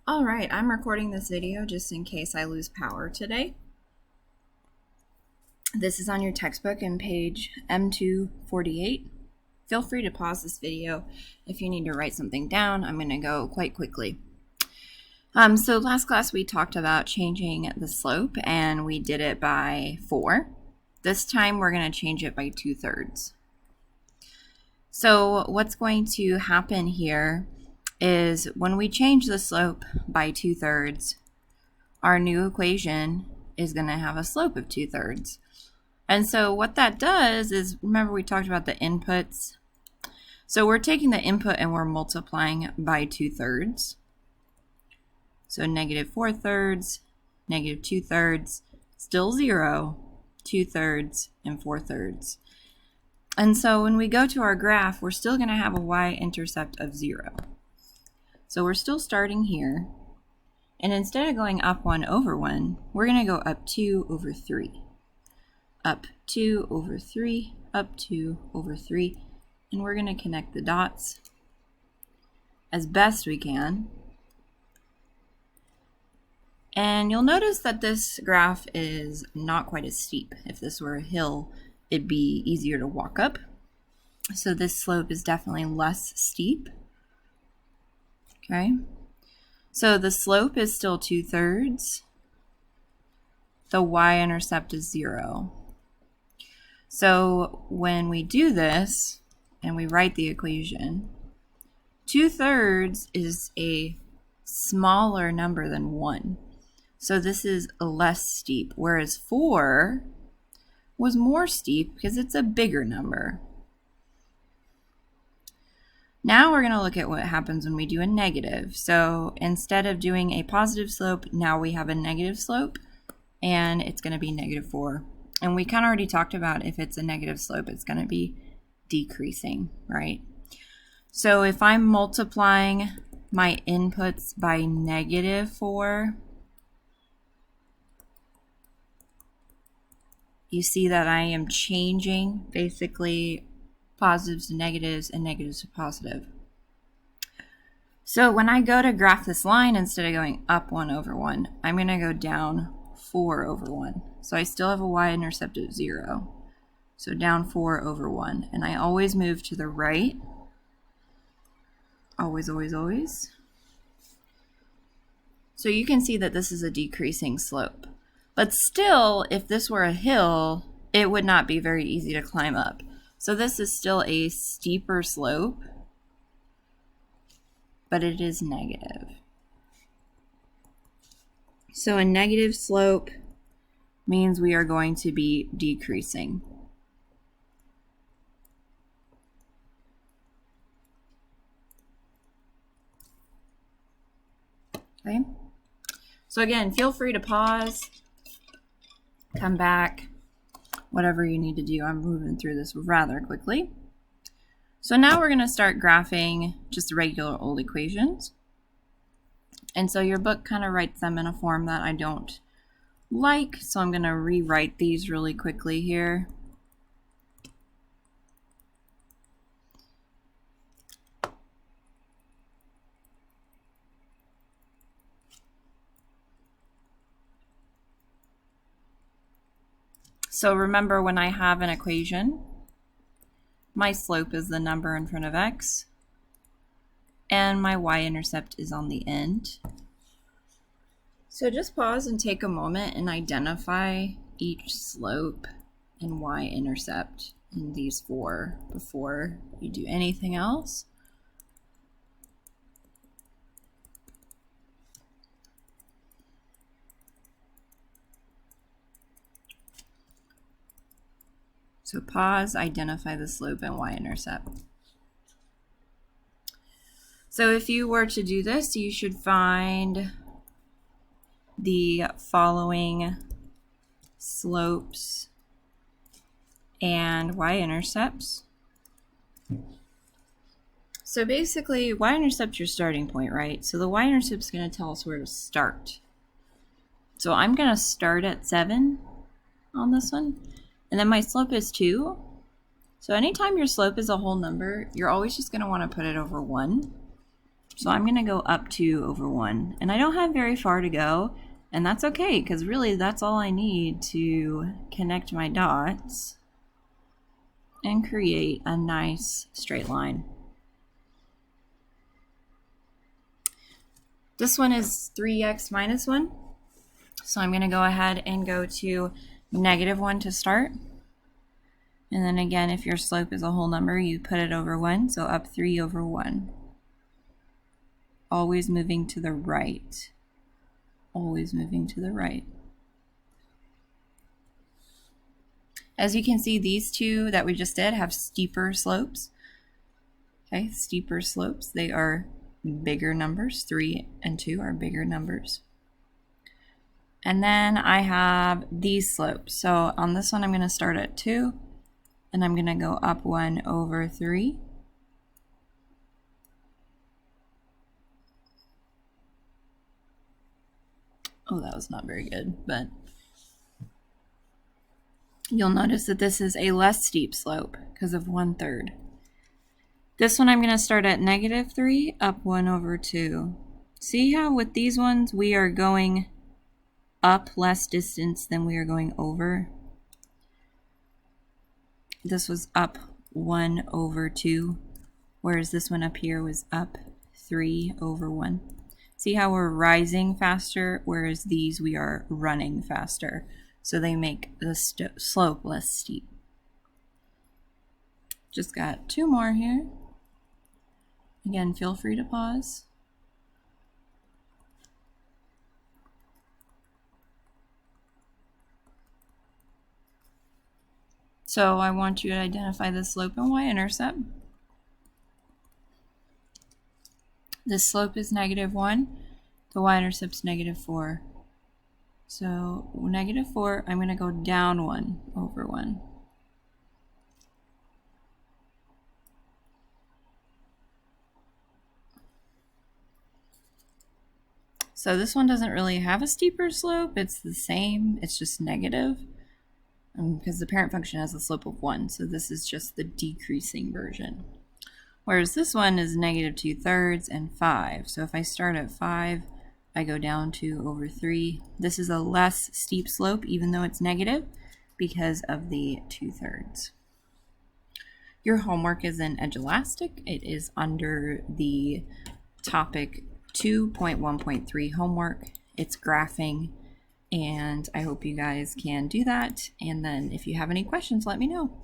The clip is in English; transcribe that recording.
All right, I'm recording this video just in case I lose power today. This is on your textbook in page M248. Feel free to pause this video if you need to write something down. I'm going to go quite quickly. So last class we talked about changing the slope and we did it by 4. This time we're going to change it by 2/3. So what's going to happen here is when we change the slope by 2/3, our new equation is going to have a slope of 2/3. And so what that does is, remember we talked about the inputs. So we're taking the input and we're multiplying by 2/3. So -4/3, -2/3, still 0, 2/3, and 4/3. And so when we go to our graph, we're still going to have a y-intercept of 0. So we're still starting here. And instead of going up 1 over 1, we're going to go up 2 over 3. Up 2 over 3, up 2 over 3. And we're going to connect the dots as best we can. And you'll notice that this graph is not quite as steep. If this were a hill, it'd be easier to walk up. So this slope is definitely less steep. Okay. So the slope is still 2/3. The y-intercept is 0. So when we do this and we write the equation, 2/3 is a smaller number than 1. So this is less steep, whereas 4 was more steep because it's a bigger number. Now we're going to look at what happens when we do a negative. So instead of doing a positive slope, now we have a negative slope, and it's going to be -4. And we kind of already talked about if it's a negative slope, it's going to be decreasing, right? So if I'm multiplying my inputs by -4, you see that I am changing basically positives to negatives and negatives to positive. So when I go to graph this line, instead of going up 1 over 1, I'm going to go down 4 over 1. So I still have a y-intercept of 0. So down 4 over 1. And I always move to the right. Always, always, always. So you can see that this is a decreasing slope. But still, if this were a hill, it would not be very easy to climb up. So this is still a steeper slope, but it is negative. So a negative slope means we are going to be decreasing. Okay. So again, feel free to pause, come back, whatever you need to do. I'm moving through this rather quickly. So now we're going to start graphing just regular old equations. And so your book kind of writes them in a form that I don't like, so I'm going to rewrite these really quickly here. So remember, when I have an equation, my slope is the number in front of x, and my y-intercept is on the end. So just pause and take a moment and identify each slope and y-intercept in these 4 before you do anything else. So pause, identify the slope and y-intercept. So if you were to do this, you should find the following slopes and y-intercepts. So basically, y-intercept your starting point, right? So the y-intercept is going to tell us where to start. So I'm going to start at 7 on this one. And then my slope is 2. So anytime your slope is a whole number, you're always just going to want to put it over 1. So I'm going to go up 2 over 1. And I don't have very far to go, and that's okay, because really that's all I need to connect my dots and create a nice straight line. This one is 3x minus 1. So I'm going to go ahead and go to -1 to start. And then again, if your slope is a whole number, you put it over 1, so up 3 over 1. Always moving to the right. Always moving to the right. As you can see, these two that we just did have steeper slopes. Okay, steeper slopes. They are bigger numbers. 3 and 2 are bigger numbers. And then I have these slopes. So on this one, I'm going to start at 2, and I'm going to go up 1 over 3. Oh, that was not very good, but you'll notice that this is a less steep slope because of 1/3. This one I'm going to start at -3, up 1 over 2. See how with these ones we are going up less distance than we are going over? This was up 1 over 2, whereas this one up here was up 3 over 1. See how we're rising faster, whereas these we are running faster. So they make the slope less steep. Just got 2 more here. Again, feel free to pause. So I want you to identify the slope and y-intercept. This slope is -1. The y-intercept is -4. So -4, I'm going to go down 1 over 1. So this one doesn't really have a steeper slope. It's the same. It's just negative because the parent function has a slope of 1. So this is just the decreasing version. Whereas this one is -2/3 and 5. So if I start at 5, I go down 2 over 3. This is a less steep slope, even though it's negative, because of the 2/3. Your homework is in Edulastic. It is under the topic 2.1.3 homework. It's graphing, and I hope you guys can do that. And then if you have any questions, let me know.